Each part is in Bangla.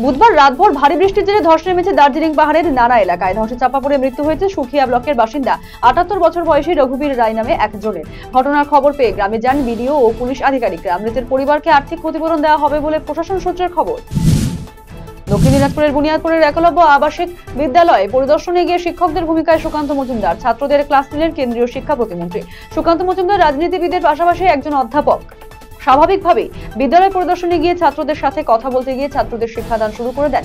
বুধবার রাতভর ভারী বৃষ্টির জেরে ধস নেমেছে দার্জিলিং পাহাড়ের নানা এলাকায়। ধসে চাপা পড়ে মৃত্যু হয়েছে সুখিয়া ব্লকের বাসিন্দা ৭৮ বছর বয়সী রঘুবীর রায় নামে একজনের। ঘটনার খবর পেয়ে গ্রামে যান বিডিও ও পুলিশ আধিকারিকরা। মৃতের পরিবারকে আর্থিক ক্ষতিপূরণ দেওয়া হবে বলে প্রশাসন সূত্রের খবর। দক্ষিণ দিনাজপুরের বুনিয়াদপুরের একলব্য আবাসিক বিদ্যালয়ে পরিদর্শনে গিয়ে শিক্ষকদের ভূমিকায় সুকান্ত মজুমদার। ছাত্রদের ক্লাস নিলেন কেন্দ্রীয় শিক্ষা প্রতিমন্ত্রী। সুকান্ত মজুমদার রাজনীতিবিদের পাশাপাশি একজন অধ্যাপক। স্বাভাবিকভাবেই বিদ্যালয় পরিদর্শনে গিয়ে ছাত্রদের সাথে কথা বলতে গিয়ে ছাত্রদের শিক্ষাদান শুরু করে দেন।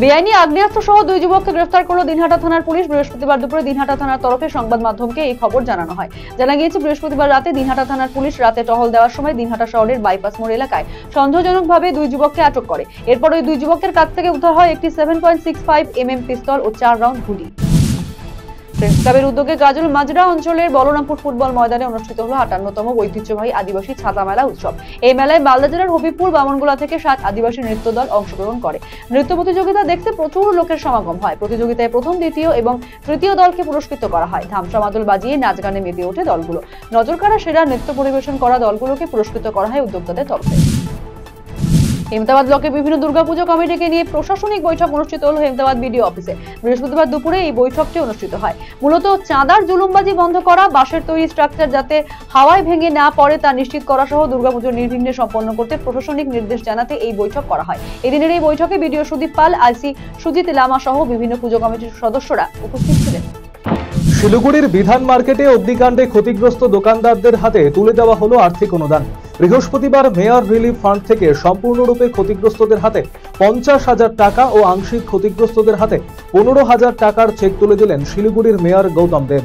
বেআইনি আগ্নেয়াস্ত্র সহ 2 যুবককে গ্রেফতার করল দিনহাটা থানার পুলিশ। বৃহস্পতিবার দুপুরে দিনহাটা থানার তরফে সংবাদ মাধ্যমকে এই খবর জানানো হয়। জানা গিয়েছে, বৃহস্পতিবার রাতে দিনহাটা থানার পুলিশ রাতে টহল দেওয়ার সময় দিনহাটা শহরের বাইপাস মোড় এলাকায় সন্দেহজনকভাবে 2 যুবককে আটক করে। এরপর ওই 2 যুবকের কাছ থেকে উদ্ধার হয় একটি 7.65 mm পিস্তল ও 4 রাউন্ড গুলি। ফ্রেন্ডস ক্লাবের উদ্যোগে গাজল মাজরা অঞ্চলের বলরামপুর ফুটবল ময়দানে অনুষ্ঠিত হলো 58তম ঐতিহ্যবাহী আদিবাসী ছাতা মেলা উৎসব। এই মেলায় মালদা জেলার হবিবপুর বামনগোলা থেকে 7 আদিবাসী নৃত্য দল অংশগ্রহণ করে। নৃত্য প্রতিযোগিতা দেখতে প্রচুর লোকের সমাগম হয়। প্রতিযোগিতায় প্রথম, দ্বিতীয় এবং তৃতীয় দলকে পুরস্কৃত করা হয়। ধামসা মাদল বাজিয়ে নাচ গানে মেতে ওঠে দলগুলো। নজরকাড়া সেরা নৃত্য পরিবেশন করা দলগুলোকে পুরস্কৃত করা হয় উদ্যোক্তাদের তরফে। হেমতাবাদ ব্লকে বিভিন্ন দুর্গাপুজো কমিটিকে নিয়ে প্রশাসনিক বৈঠক অনুষ্ঠিত হলো হেমতাবাদ বিডিও অফিসে। বৃহস্পতিবার দুপুরে এই বৈঠকটি অনুষ্ঠিত হয়। মূলত চাঁদার জুলুমবাজি বন্ধ করা, বাঁশের তৈরি স্ট্রাকচার যাতে হাওয়ায় ভেঙে না পড়ে তা নিশ্চিত করা সহ দুর্গাপুজো নির্বিঘ্নে সম্পন্ন করতে প্রশাসনিক নির্দেশ জানাতে এই বৈঠক করা হয়। এদিনের এই বৈঠকে বিডিও সুদীপ পাল, আইসি সুজিত লামা সহ বিভিন্ন পুজো কমিটির সদস্যরা উপস্থিত ছিলেন। শিলিগুড়ির বিধান মার্কেটে অগ্নিকাণ্ডে ক্ষতিগ্রস্ত দোকানদারদের হাতে তুলে দেওয়া হলো আর্থিক অনুদান। বৃহস্পতিবার মেয়র রিলিফ ফান্ড থেকে সম্পূর্ণরূপে ক্ষতিগ্রস্তদের হাতে 50,000 টাকা ও আংশিক ক্ষতিগ্রস্তদের হাতে 15,000 টাকার চেক তুলে দিলেন শিলিগুড়ির মেয়র গৌতম দেব।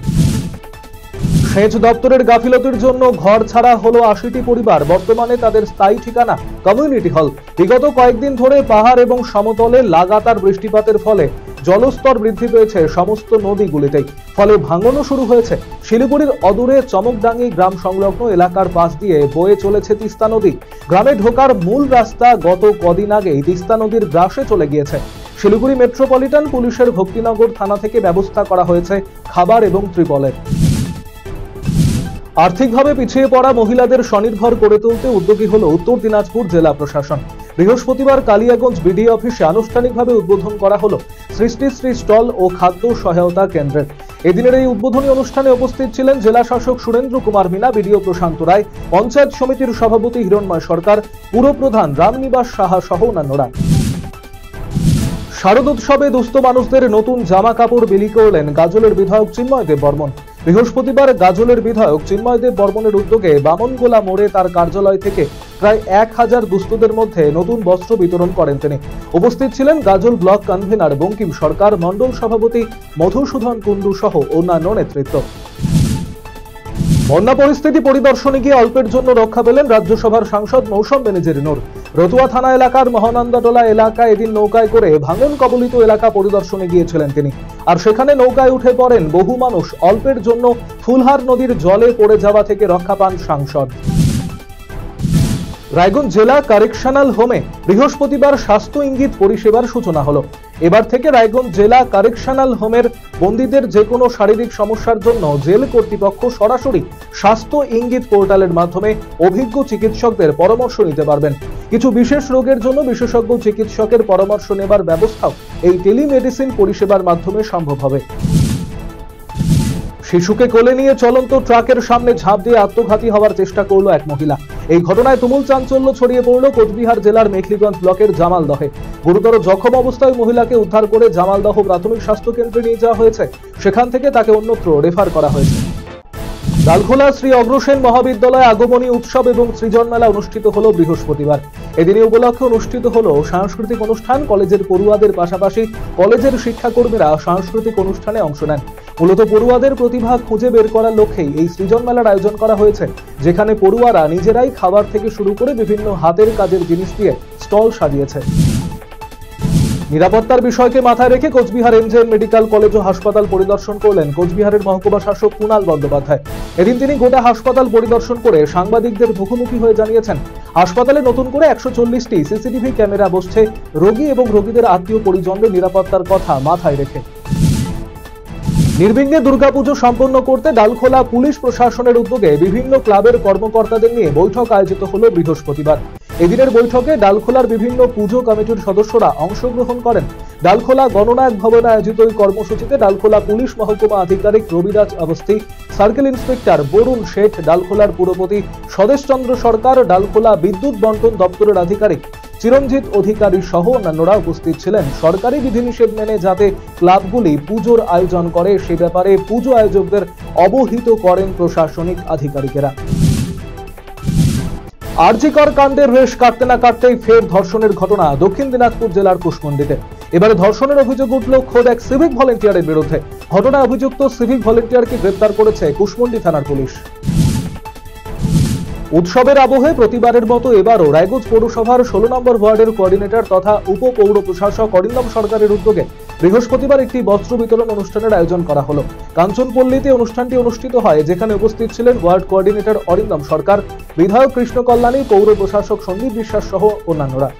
সেচ দপ্তরের গাফিলতির জন্য ঘর ছাড়া হলো 80টি পরিবার। বর্তমানে তাদের স্থায়ী ঠিকানা কমিউনিটি হল। বিগত কয়েকদিন ধরে পাহাড় এবং সমতলে লাগাতার বৃষ্টিপাতের ফলে জলস্তর বৃদ্ধি পেয়েছে সমস্ত নদীগুলিতেই। ফলে ভাঙনও শুরু হয়েছে। শিলিগুড়ির অদূরে চমকডাঙ্গি গ্রাম সংলগ্ন এলাকার পাশ দিয়ে বয়ে চলেছে তিস্তা নদী। গ্রামে ঢোকার মূল রাস্তা গত কদিন আগেই তিস্তা নদীর গ্রাসে চলে গিয়েছে। শিলিগুড়ি মেট্রোপলিটন পুলিশের ভক্তিনগর থানা থেকে ব্যবস্থা করা হয়েছে খাবার এবং ত্রিপলের। আর্থিকভাবে পিছিয়ে পড়া মহিলাদের স্বনির্ভর করে তুলতে উদ্যোগী হলো উত্তর দিনাজপুর জেলা প্রশাসন। বৃহস্পতিবার কালিয়াগঞ্জ বিডিও অফিসে আনুষ্ঠানিকভাবে উদ্বোধন করা হলো সৃষ্টিশ্রী স্টল ও খাদ্য সহায়তা কেন্দ্রের। এদিনের এই উদ্বোধনী অনুষ্ঠানে উপস্থিত ছিলেন জেলা শাসক সুরেন্দ্র কুমার মিনা, বিডিও প্রশান্ত রায়, পঞ্চায়েত সমিতির সভাপতি হিরণময় সরকার, পুরপ্রধান রামনিবাস সাহা সহ অন্যান্যরা। শারদোৎসবে দুস্থ মানুষদের নতুন জামা কাপড় বিলি করলেন গাজলের বিধায়ক চিন্ময় দেব বর্মন। বৃহস্পতিবার গাজলের বিধায়ক চিন্ময় দেব বর্মনের উদ্যোগে বামনগোলা মোড়ে তার কার্যালয় থেকে প্রায় 1000 দুস্থদের মধ্যে নতুন বস্ত্র বিতরণ করেন তিনি। উপস্থিত ছিলেন গাজল ব্লক কনভেনার বঙ্কিম সরকার, মন্ডল সভাপতি মধুসূদন কুন্ডু সহ অন্যান্য নেতৃত্ব। বন্যা পরিস্থিতি পরিদর্শনে গিয়ে অল্পের জন্য রক্ষা পেলেন রাজ্যসভার সাংসদ মৌসম বেনিজের নূর। রতুয়া থানা এলাকার মহানন্দাটোলা এলাকায় এদিন নৌকায় করে ভাঙন কবলিত এলাকা পরিদর্শনে গিয়েছিলেন তিনি। আর সেখানে নৌকায় উঠে পড়েন বহু মানুষ। অল্পের জন্য ফুলহার নদীর জলে পড়ে যাওয়া থেকে রক্ষা পান সাংসদ। রায়গঞ্জ জেলা কারেকশনাল হোমে বৃহস্পতিবার স্বাস্থ্য ইঙ্গিত পরিষেবার সূচনা হলো। এবার থেকে রায়গঞ্জ জেলা কারেকশনাল হোমের বন্দীদের যে কোনো শারীরিক সমস্যার জন্য জেল কর্তৃপক্ষ সরাসরি স্বাস্থ্য ইঙ্গিত পোর্টালের মাধ্যমে অভিজ্ঞ চিকিৎসকদের পরামর্শ নিতে পারবেন। কিছু বিশেষ রোগের জন্য বিশেষজ্ঞ চিকিৎসকের পরামর্শ নেবার ব্যবস্থাও এই টেলিমেডিসিন পরিষেবার মাধ্যমে সম্ভব হবে। শিশুকে কোলে নিয়ে চলন্ত ট্রাকের সামনে ঝাঁপ দিয়ে আত্মঘাতী হওয়ার চেষ্টা করল এক মহিলা। এই ঘটনায় তুমুল চাঞ্চল্য ছড়িয়ে পড়ল কোচবিহার জেলার মেখলিগঞ্জ ব্লকের জামালদহে। গুরুতর জখম অবস্থায় মহিলাকে উদ্ধার করে জামালদহ প্রাথমিক স্বাস্থ্য কেন্দ্রে নিয়ে যাওয়া হয়েছে। সেখান থেকে তাকে অন্যত্র রেফার করা হয়েছে। ডালখোলা শ্রী অগ্রসেন মহাবিদ্যালয়ে আগমনী উৎসব এবং সৃজন মেলা অনুষ্ঠিত হলো বৃহস্পতিবার। এদিন উপলক্ষে অনুষ্ঠিত হলো সাংস্কৃতিক অনুষ্ঠান। কলেজের পড়ুয়াদের পাশাপাশি কলেজের শিক্ষাকর্মীরা সাংস্কৃতিক অনুষ্ঠানে অংশ নেন। মূলত পড়ুয়াদের প্রতিভা খুঁজে বের করার লক্ষ্যেই এই সৃজন মেলার আয়োজন করা হয়েছে, যেখানে পড়ুয়ারা নিজেরাই খাবার থেকে শুরু করে বিভিন্ন হাতের কাজের জিনিস দিয়ে স্টল সাজিয়েছে। নিরাপত্তার বিষয়কে মাথায় রেখে কোচবিহার এমজেএন মেডিকেল কলেজ ও হাসপাতাল পরিদর্শন করলেন কোচবিহারের মহকুমা শাসক কুণাল বন্দ্যোপাধ্যায়। এদিন তিনি গোটা হাসপাতাল পরিদর্শন করে সাংবাদিকদের মুখোমুখি হয়ে জানিয়েছেন, হাসপাতালে নতুন করে 140টি সিসিটিভি ক্যামেরা বসছে রোগী এবং রোগীদের আত্মীয় পরিজনদের নিরাপত্তার কথা মাথায় রেখে। নির্বিঘ্নে দুর্গাপুজো সম্পন্ন করতে ডালখোলা পুলিশ প্রশাসনের উদ্যোগে বিভিন্ন ক্লাবের কর্মকর্তাদের নিয়ে বৈঠক আয়োজিত হলো বৃহস্পতিবার। এদিনের বৈঠকে ডালখোলার বিভিন্ন পুজো কমিটির সদস্যরা অংশগ্রহণ করেন। ডালখোলা গণনায়ক ভবনে আয়োজিত ওই কর্মসূচিতে ডালখোলা পুলিশ মহকুমা আধিকারিক রবিরাজ অবস্থি, সার্কেল ইন্সপেক্টর বরুণ শেঠ, ডালখোলার পুরপতি স্বদেশচন্দ্র সরকার, ডালখোলা বিদ্যুৎ বন্টন দপ্তরের আধিকারিক চিরঞ্জিত অধিকারী সহ অন্যান্যরা উপস্থিত ছিলেন। সরকারি বিধিনিষেধ মেনে যাতে ক্লাবগুলি পুজোর আয়োজন করে সে ব্যাপারে পুজো আয়োজকদের অবহিত করেন প্রশাসনিক আধিকারিকেরা। আরজিকর কাণ্ডের রেশ কাটতে না কাটতেই ফের ধর্ষণের ঘটনা দক্ষিণ দিনাজপুর জেলার কুশমন্ডিতে। এবারে ধর্ষণের অভিযোগ উঠল খোদ এক সিভিক ভলেন্টিয়ারের বিরুদ্ধে। ঘটনায় অভিযুক্ত সিভিক ভলেন্টিয়ারকে গ্রেপ্তার করেছে কুশমন্ডি থানার পুলিশ। উৎসবের আবহে প্রতিবারের মতো এবারও রায়গঞ্জ পৌরসভার 16 নম্বর ওয়ার্ডের কোঅর্ডিনেটর তথা উপপৌর প্রশাসক অরিন্দম সরকারের উদ্যোগে বৃহস্পতিবার একটি বস্ত্র বিতরণ অনুষ্ঠানের আয়োজন করা হলো। কাঞ্চনপল্লীতে অনুষ্ঠানটি অনুষ্ঠিত হয়, যেখানে উপস্থিত ছিলেন ওয়ার্ড কোঅর্ডিনেটর অরিন্দম সরকার, বিধায়ক কৃষ্ণ কল্যাণী, পৌর প্রশাসক সন্দীপ বিশ্বাস সহ অন্যান্যরা।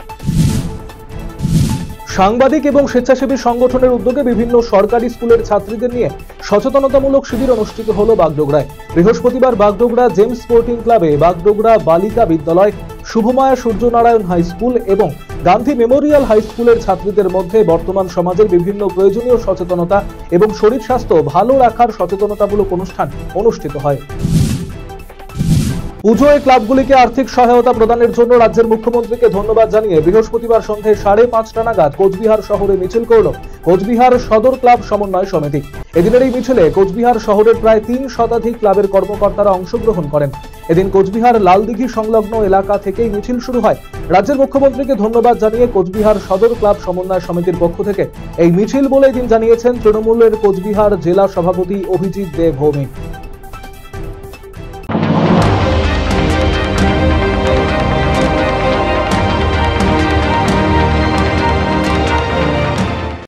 সাংবাদিক এবং স্বেচ্ছাসেবী সংগঠনের উদ্যোগে বিভিন্ন সরকারি স্কুলের ছাত্রীদের নিয়ে সচেতনতামূলক শিবির অনুষ্ঠিত হলো বাগডোগরায়। বৃহস্পতিবার বাগডোগরা জেমস স্পোর্টিং ক্লাবে বাগডোগরা বালিকা বিদ্যালয়, শুভমায়া সূর্যনারায়ণ হাই স্কুল এবং গান্ধী মেমোরিয়াল হাই স্কুলের ছাত্রীদের মধ্যে বর্তমান সমাজের বিভিন্ন প্রয়োজনীয় সচেতনতা এবং শরীর স্বাস্থ্য ভালো রাখার সচেতনতামূলক অনুষ্ঠান অনুষ্ঠিত হয়। পুজোয় ক্লাবগুলিকে আর্থিক সহায়তা প্রদানের জন্য রাজ্যের মুখ্যমন্ত্রীকে ধন্যবাদ জানিয়ে বৃহস্পতিবার সন্ধে 5:30 নাগাদ কোচবিহার শহরে মিছিল করল কোচবিহার সদর ক্লাব সমন্বয় সমিতি। এদিনের এই মিছিলে কোচবিহার শহরের প্রায় 3 শতাধিক ক্লাবের কর্মকর্তারা অংশগ্রহণ করেন। এদিন কোচবিহার লালদিঘি সংলগ্ন এলাকা থেকেই মিছিল শুরু হয়। রাজ্যের মুখ্যমন্ত্রীকে ধন্যবাদ জানিয়ে কোচবিহার সদর ক্লাব সমন্বয় সমিতির পক্ষ থেকে এই মিছিল বলে এদিন জানিয়েছেন তৃণমূলের কোচবিহার জেলা সভাপতি অভিজিৎ দে ভৌমিক।